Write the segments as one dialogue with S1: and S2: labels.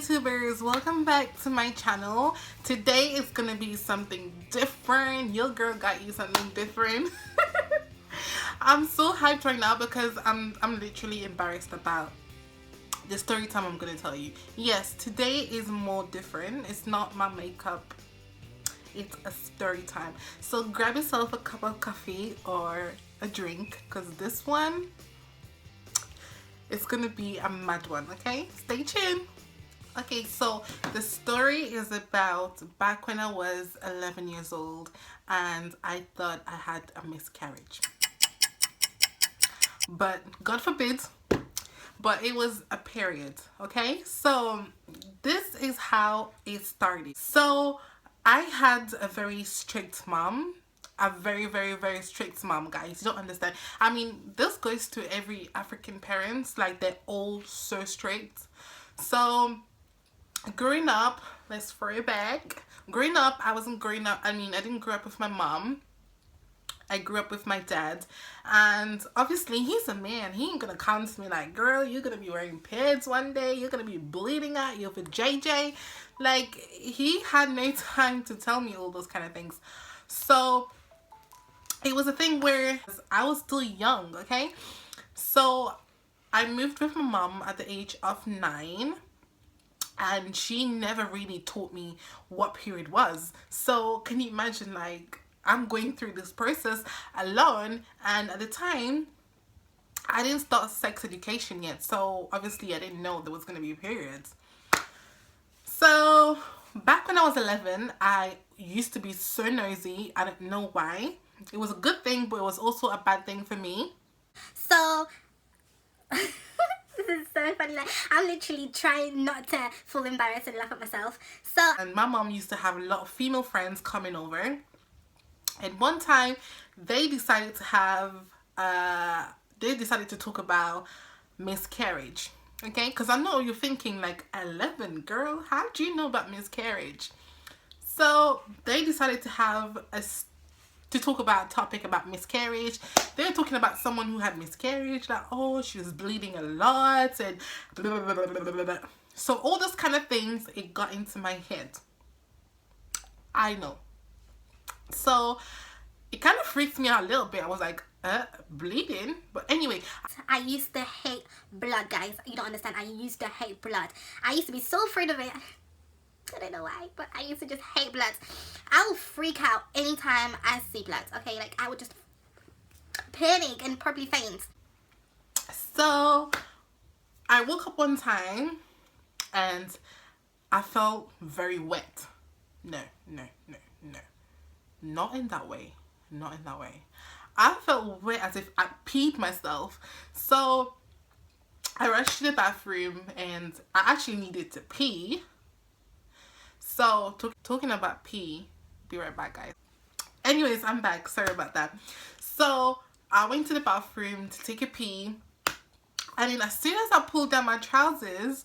S1: YouTubers, welcome back to my channel. Today is gonna be something different. Your girl got you something different. I'm so hyped right now because I'm literally embarrassed about the story time I'm gonna tell you. Yes, today is more different. It's not my makeup, it's a story time. So grab yourself a cup of coffee or a drink because this one, it's gonna be a mad one. Okay, stay tuned. Okay, so the story is about back when I was 11 years old and I thought I had a miscarriage. But God forbid, but it was a period. Okay, so this is how it started. So I had a very strict mom. A very, very, very strict mom, guys. You don't understand. I mean, this goes to every African parents. Like, they're all so strict. So growing up, let's throw it back. Growing up, I didn't grow up with my mom. I grew up with my dad, and obviously he's a man. He ain't gonna come to me like, girl, you're gonna be wearing pads one day, you're gonna be bleeding out, you're for JJ. Like, he had no time to tell me all those kind of things. So it was a thing where I was still young, okay? So I moved with my mom at the age of 9. And she never really taught me what period was. So can you imagine, like, I'm going through this process alone, and at the time I didn't start sex education yet, so obviously I didn't know there was going to be periods. So back when I was 11, I used to be so nosy. I don't know why. It was a good thing, but it was also a bad thing for me.
S2: So this is so funny. Like, I'm literally trying not to feel embarrassed and laugh at myself. So,
S1: and my mom used to have a lot of female friends coming over, and one time they decided to have they decided to talk about miscarriage. Okay, because I know you're thinking, like, 11, girl, how do you know about miscarriage? So they decided to have to talk about a topic about miscarriage. They were talking about someone who had miscarriage, like, oh, she was bleeding a lot and blah, blah, blah, blah, blah, blah. So all those kind of things, it got into my head. I know. So it kind of freaked me out a little bit. I was like, bleeding? But anyway.
S2: I used to hate blood, guys. You don't understand. I used to hate blood. I used to be so afraid of it. I don't know why, but I used to just hate blood. I will freak out anytime I see blood, okay? Like, I would just panic and probably faint.
S1: So I woke up one time and I felt very wet. No. Not in that way. Not in that way. I felt wet as if I peed myself. So I rushed to the bathroom and I actually needed to pee. So, talking about pee, be right back, guys. Anyways, I'm back. Sorry about that. So, I went to the bathroom to take a pee. And then as soon as I pulled down my trousers,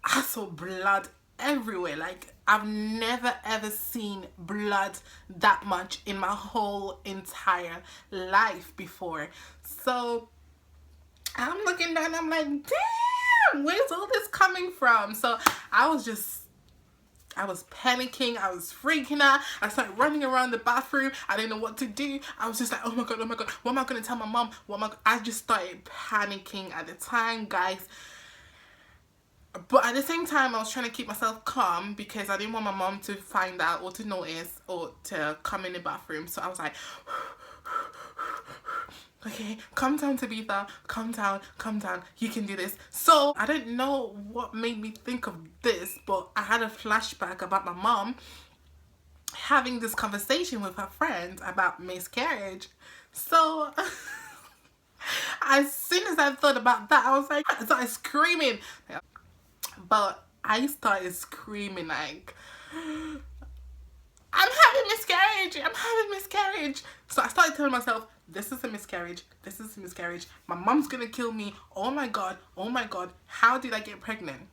S1: I saw blood everywhere. Like, I've never ever seen blood that much in my whole entire life before. So, I'm looking down, I'm like, damn, where's all this coming from? So, I was panicking, I was freaking out. I started running around the bathroom. I didn't know what to do. I was just like, oh my god, what am I gonna tell my mom? I just started panicking at the time, guys. But at the same time, I was trying to keep myself calm because I didn't want my mom to find out or to notice or to come in the bathroom. So I was like, okay, calm down, Tabitha, calm down, you can do this. So I don't know what made me think of this, but I had a flashback about my mom having this conversation with her friend about miscarriage. So as soon as I thought about that, I was like, I started screaming. But I started screaming like, I'm having miscarriage. So I started telling myself, this is a miscarriage, my mom's gonna kill me. Oh my god, how did I get pregnant?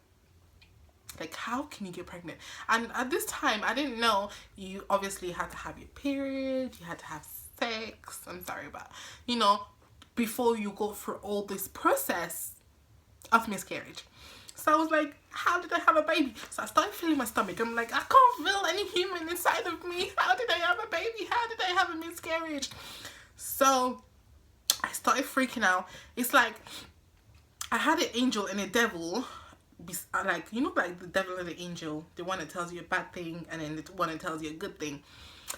S1: Like, how can you get pregnant? And at this time, I didn't know you obviously had to have your period, you had to have sex, I'm sorry, but, you know, before you go through all this process of miscarriage. So I was like, how did I have a baby? So I started feeling my stomach. I'm like, I can't feel any human inside of me. How did I have a baby? How did I have a miscarriage? So I started freaking out. It's like I had an angel and a devil. Like, you know, like the devil and the angel, the one that tells you a bad thing and then the one that tells you a good thing.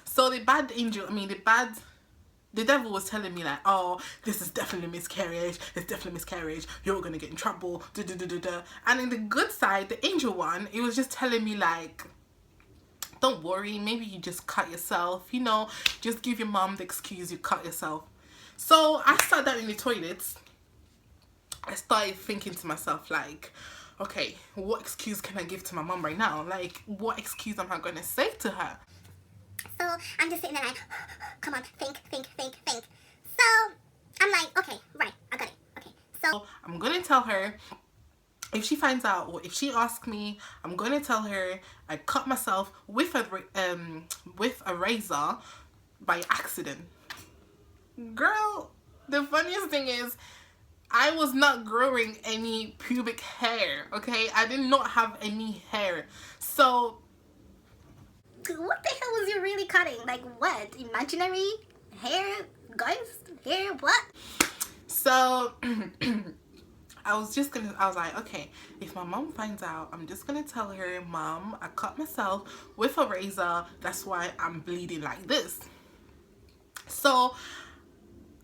S1: So the bad angel, the devil was telling me like, oh, this is definitely miscarriage, it's definitely miscarriage, you're gonna get in trouble, da da da da da. And in the good side, the angel one, it was just telling me like, don't worry, maybe you just cut yourself, you know, just give your mom the excuse you cut yourself. So I sat down in the toilets. I started thinking to myself like, okay, what excuse can I give to my mom right now? Like, what excuse am I gonna say to her?
S2: So I'm just sitting there like, come on, think. So I'm like, okay, right, I got it. Okay, so
S1: I'm gonna tell her, if she finds out or if she asks me, I'm gonna tell her I cut myself with a razor by accident. Girl, the funniest thing is, I was not growing any pubic hair, okay? I did not have any hair. So
S2: what the hell was you really cutting? Like what? Imaginary hair? Ghost hair? What?
S1: So I was like, okay, if my mom finds out, I'm just gonna tell her, Mom, I cut myself with a razor, that's why I'm bleeding like this. So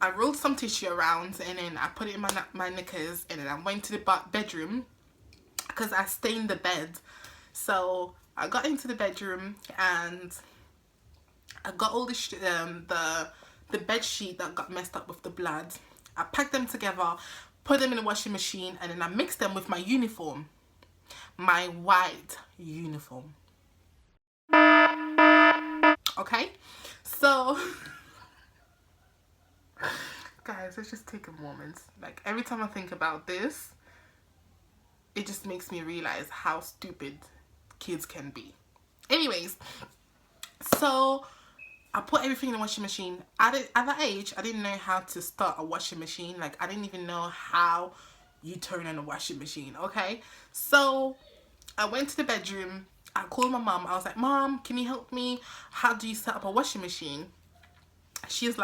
S1: I rolled some tissue around and then I put it in my knickers, and then I went to the bedroom because I stained the bed. So I got into the bedroom and I got all the bed sheet that got messed up with the blood. I packed them together, put them in the washing machine, and then I mixed them with my uniform, my white uniform. Okay, so guys, let's just take a moment. Like, every time I think about this, it just makes me realize how stupid kids can be. Anyways, so I put everything in the washing machine. At that age, I didn't know how to start a washing machine. Like, I didn't even know how you turn on a washing machine, okay? So I went to the bedroom. I called my mom. I was like, Mom, can you help me? How do you set up a washing machine? She's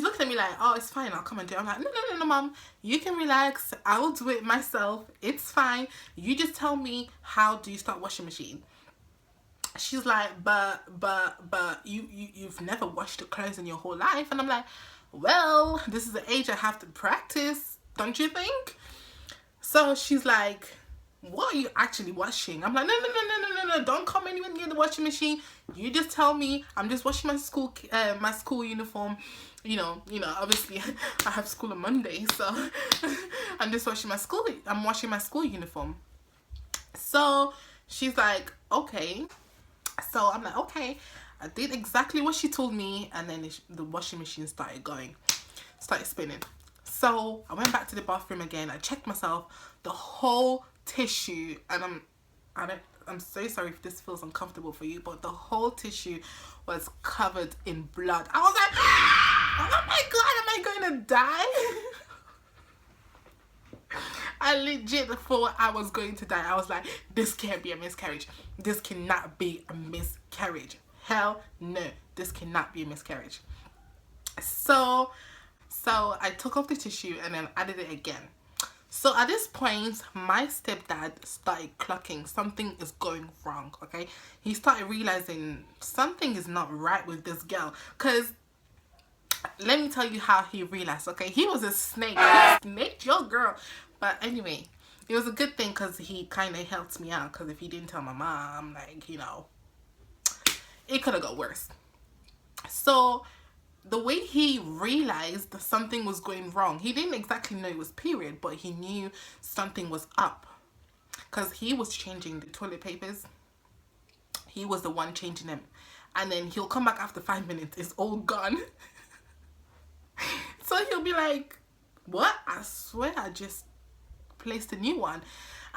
S1: looking at me like, oh, it's fine, I'll come and do it. I'm like, no, Mom, you can relax. I will do it myself. It's fine. You just tell me, how do you start washing machine? She's like, but you've never washed the clothes in your whole life. And I'm like, well, this is the age I have to practice, don't you think? So she's like, what are you actually washing? I'm like, no, don't come anywhere near the washing machine. You just tell me. I'm just washing my school uniform. You know, obviously I have school on Monday, so I'm washing my school uniform. So she's like, okay. So I'm like, okay. I did exactly what she told me, and then the washing machine started spinning. So I went back to the bathroom again. I checked myself. The whole tissue, and I'm so sorry if this feels uncomfortable for you, but the whole tissue was covered in blood. I was like, oh my God, am I going to die? I legit thought I was going to die. I was like, this can't be a miscarriage. This cannot be a miscarriage. Hell no, this cannot be a miscarriage. So I took off the tissue and then added it again. So at this point, my stepdad started clocking something is going wrong, okay? He started realizing something is not right with this girl. Because let me tell you how he realized, okay? He was a snake. He snaked your girl. But anyway, it was a good thing because he kind of helped me out. Because if he didn't tell my mom, like, you know, it could have got worse. So the way he realized that something was going wrong, he didn't exactly know it was period, but he knew something was up. Because he was changing the toilet papers. He was the one changing them. And then he'll come back after 5 minutes. It's all gone. So he'll be like, what? I swear I just placed a new one.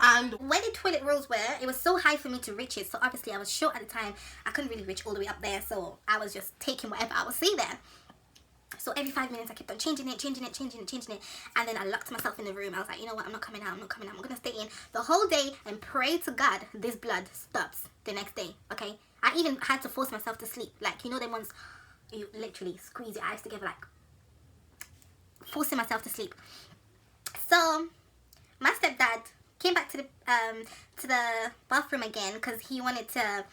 S1: And
S2: where the toilet rolls were, it was so high for me to reach it. So obviously I was short at the time. I couldn't really reach all the way up there. So I was just taking whatever I would see there. So every 5 minutes I kept on changing it. And then I locked myself in the room. I was like, you know what, I'm not coming out. I'm going to stay in the whole day and pray to God this blood stops the next day, okay? I even had to force myself to sleep. Like, you know them ones, you literally squeeze your eyes together, like forcing myself to sleep. So my stepdad came back to the bathroom again because he wanted to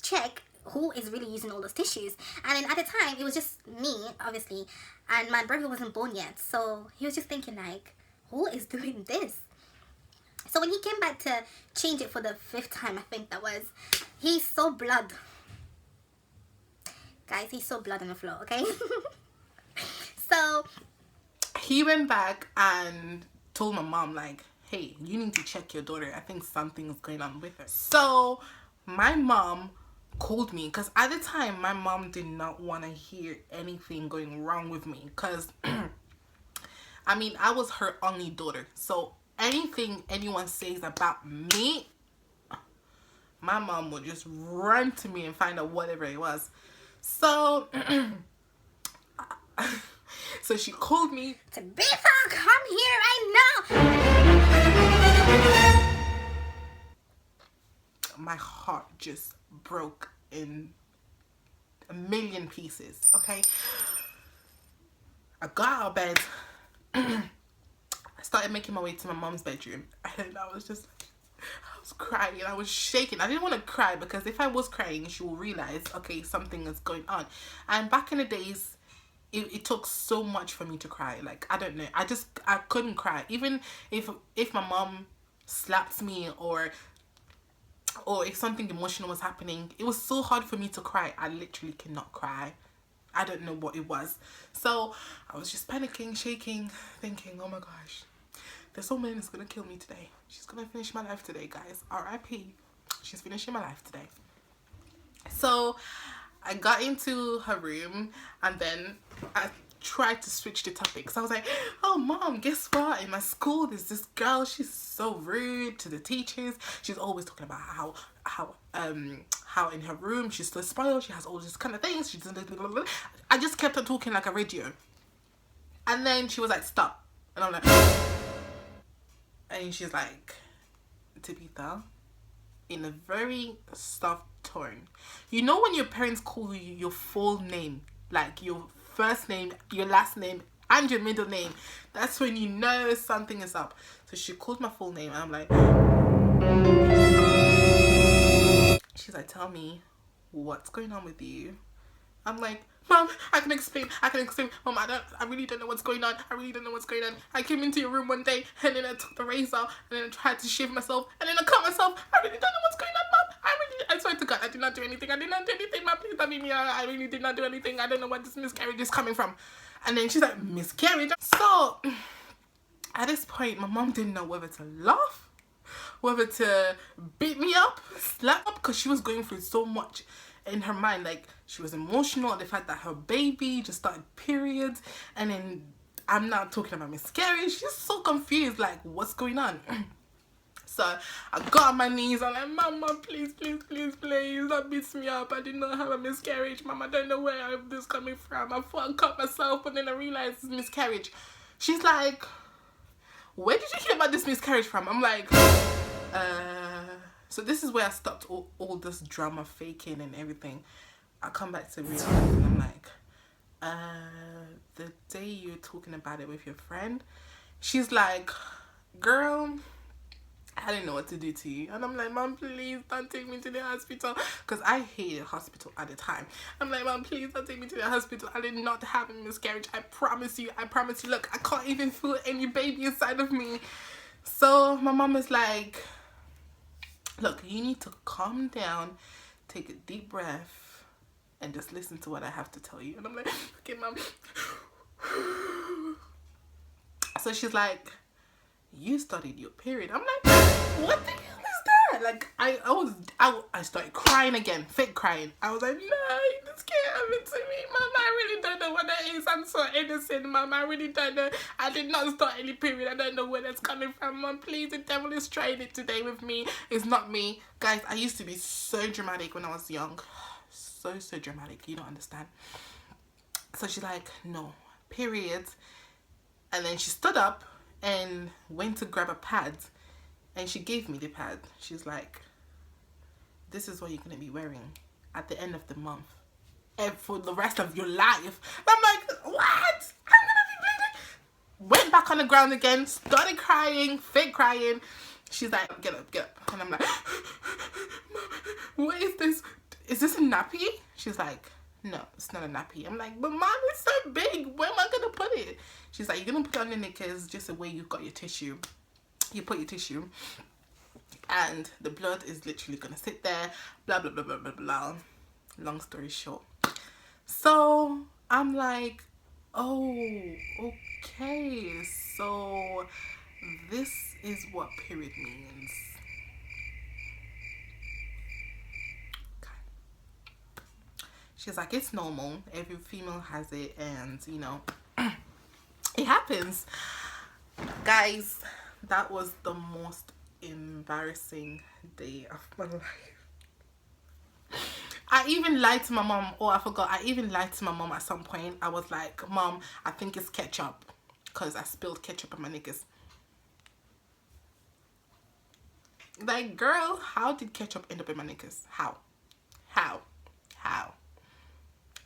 S2: check who is really using all those tissues. And then at the time, it was just me, obviously, and my brother wasn't born yet. So he was just thinking, like, who is doing this? So when he came back to change it for the 5th time, I think that was, he saw blood. Guys, he saw blood on the floor, okay? So
S1: he went back and told my mom, like, hey, you need to check your daughter. I think something is going on with her. So my mom called me because at the time my mom did not want to hear anything going wrong with me because I mean, I was her only daughter, so anything anyone says about me, my mom would just run to me and find out whatever it was. So so she called me,
S2: Tabitha, come here right now.
S1: My heart just broke in a million pieces, okay? I got out of bed, I started making my way to my mom's bedroom, and I was crying, I was shaking. I didn't want to cry because if I was crying, she will realize, okay, something is going on. And back in the days, it took so much for me to cry. Like, I don't know, I couldn't cry. Even if my mom slapped me or if something emotional was happening, it was so hard for me to cry. I literally cannot cry. I don't know what it was. So I was just panicking, shaking, thinking, oh my gosh, this old man is gonna kill me today. She's gonna finish my life today, guys. R.I.P. She's finishing my life today. So I got into her room and then I tried to switch the topic. So I was like, oh mom, guess what? In my school, there's this girl. She's so rude to the teachers. She's always talking about how in her room she's so spoiled. She has all these kind of things. She's I just kept on talking like a radio. And then she was like, stop. And I'm like, and she's like, Tabitha, in a very soft tone. You know when your parents call you your full name, like your first name, your last name, and your middle name, that's when you know something is up. So she called my full name and I'm like, she's like, tell me what's going on with you. I'm like, mom, I can explain. Mom, I really don't know what's going on. I came into your room one day and then I took the razor and then I tried to shave myself and then I cut myself. I really don't know what's going on, mom. I swear to God, I did not do anything. Mom, please don't leave me. I really did not do anything. I don't know where this miscarriage is coming from. And then she's like, miscarriage? So at this point, my mom didn't know whether to laugh, whether to beat me up, slap up, because she was going through so much in her mind. Like, she was emotional at the fact that her baby just started periods, and then I'm not talking about miscarriage. She's so confused, like, what's going on? So I got on my knees. I'm like, mama, please, don't beat me up. I did not have a miscarriage. Mama, I don't know where this is coming from. I thought I cut myself, but then I realized it's miscarriage. She's like, where did you hear about this miscarriage from? I'm like, so this is where I stopped all this drama faking and everything. I come back to real life and I'm like, the day you're talking about it with your friend, she's like, girl, I didn't know what to do to you. And I'm like, mom, please don't take me to the hospital. Because I hated hospital at the time. I'm like, mom, please don't take me to the hospital. I did not have a miscarriage. I promise you. Look, I can't even feel any baby inside of me. So my mom is like, look, you need to calm down, take a deep breath, and just listen to what I have to tell you. And I'm like, okay, mom. So she's like, you studied your period. I'm like, what the hell is that? Like, I started crying again, fake crying. I was like, no, this can't happen to me, mom. I really don't know what that is. I'm so innocent, mom. I really don't know. I did not start any period. I don't know where that's coming from, mom. Please, the devil is trying it today with me. It's not me. Guys, I used to be so dramatic when I was young. So dramatic. You don't understand. So she's like, no, period. And then she stood up and went to grab a pad, and she gave me the pad. She's like, this is what you're going to be wearing at the end of the month and for the rest of your life. And I'm like, what? I'm going to be bleeding. Went back on the ground again, started crying, fake crying. She's like, get up, get up. And I'm like, what is this? Is this a nappy? She's like, no, it's not a nappy. I'm like, but mom, it's so big. Where am I going to put it? She's like, you're going to put it on your knickers just the way you've got your tissue. You put your tissue and the blood is literally going to sit there. Blah, blah, blah, blah, blah, blah. Long story short. So I'm like, oh, okay. So this is what period means. She's like, it's normal. Every female has it, and you know, it happens. Guys, that was the most embarrassing day of my life. I even lied to my mom. Oh, I forgot. I even lied to my mom at some point. I was like, Mom, I think it's ketchup, because I spilled ketchup on my knickers. Like, girl, how did ketchup end up in my knickers? How?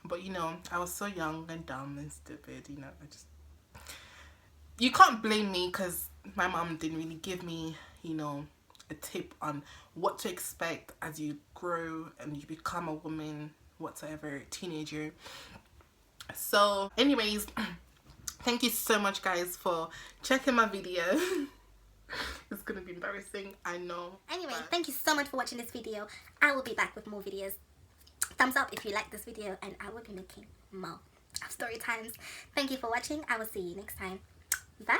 S1: But you know, I was so young and dumb and stupid, you know. You can't blame me, because my mom didn't really give me, you know, a tip on what to expect as you grow and you become a woman, whatsoever, teenager. So anyways, thank you so much, guys, for checking my video. It's gonna be embarrassing, I know.
S2: Anyway, thank you so much for watching this video. I will be back with more videos. Thumbs up if you like this video, and I will be making more of story times. Thank you for watching. I will see you next time. Bye.